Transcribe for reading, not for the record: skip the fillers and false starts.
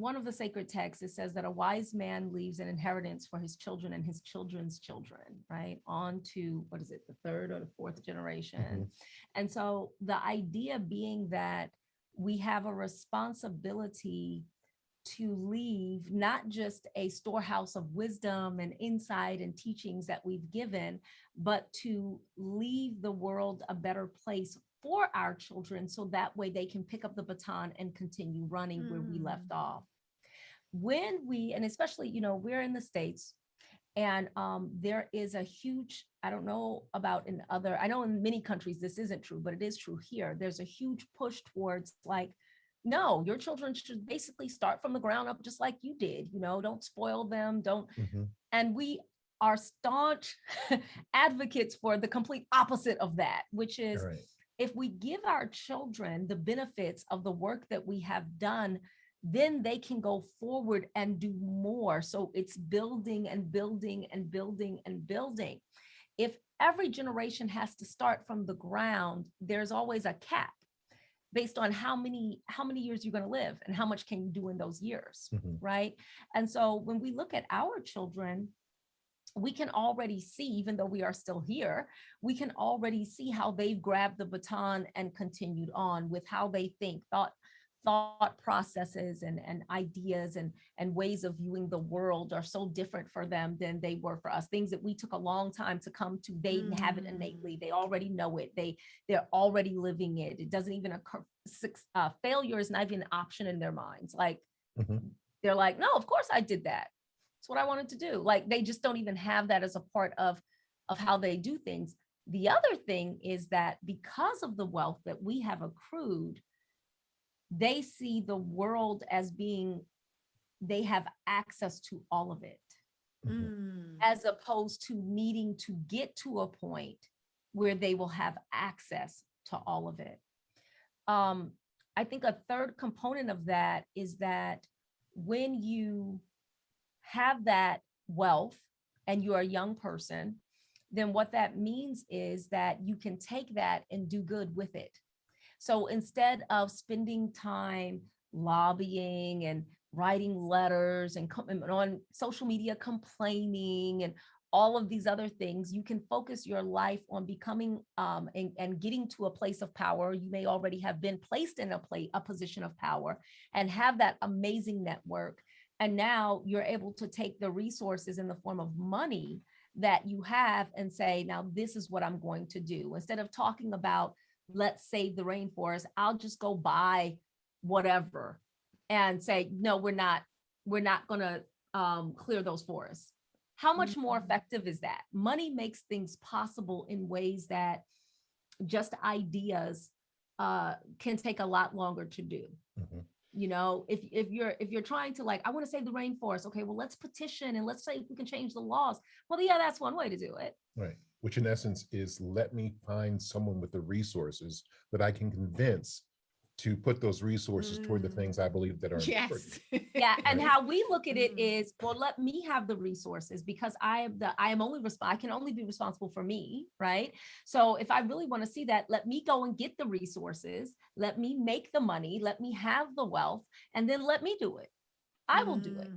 one of the sacred texts, it says that a wise man leaves an inheritance for his children and his children's children, right? On to, what is it, the third or the fourth generation. And so the idea being that we have a responsibility to leave not just a storehouse of wisdom and insight and teachings that we've given, but to leave the world a better place for our children, so that way they can pick up the baton and continue running where we left off. When we, and especially, you know, we're in the States, and there is a huge, I don't know about in other, I know in many countries this isn't true, but it is true here. There's a huge push towards like, no, your children should basically start from the ground up just like you did, you know, don't spoil them, don't. And we are staunch advocates for the complete opposite of that, which is if we give our children the benefits of the work that we have done, then they can go forward and do more. So it's building and building and building and building. If every generation has to start from the ground, there's always a cap based on how many years you're going to live and how much can you do in those years, right? And so when we look at our children, we can already see, even though we are still here, we can already see how they've grabbed the baton and continued on with how they think, thought processes and ideas and ways of viewing the world are so different for them than they were for us. Things that we took a long time to come to, they have it innately. They already know it. They're already living it. It doesn't even occur. Failure is not even an option in their minds. Like they're like, no, of course I did that. It's what I wanted to do. Like they just don't even have that as a part of how they do things. The other thing is that because of the wealth that we have accrued, they see the world as being, they have access to all of it, as opposed to needing to get to a point where they will have access to all of it. I think a third component of that is that when you have that wealth and you're a young person, then what that means is that you can take that and do good with it. So instead of spending time lobbying and writing letters and on social media complaining and all of these other things, you can focus your life on becoming and getting to a place of power. You may already have been placed in a position of power and have that amazing network. And now you're able to take the resources in the form of money that you have and say, now this is what I'm going to do. Instead of talking about, let's save the rainforest, I'll just go buy whatever and say, no, we're not going to clear those forests. How much more effective is that? Money makes things possible in ways that just ideas can take a lot longer to do. You know, if you're trying to like, I want to save the rainforest. Okay, well, let's petition and let's say if we can change the laws. Well, yeah, that's one way to do it. Right. Which in essence is, let me find someone with the resources that I can convince to put those resources toward the things I believe that are important. Yeah. And how we look at it is, well, let me have the resources because I can only be responsible for me. Right. So if I really want to see that, let me go and get the resources. Let me make the money. Let me have the wealth, and then let me do it. I will do it.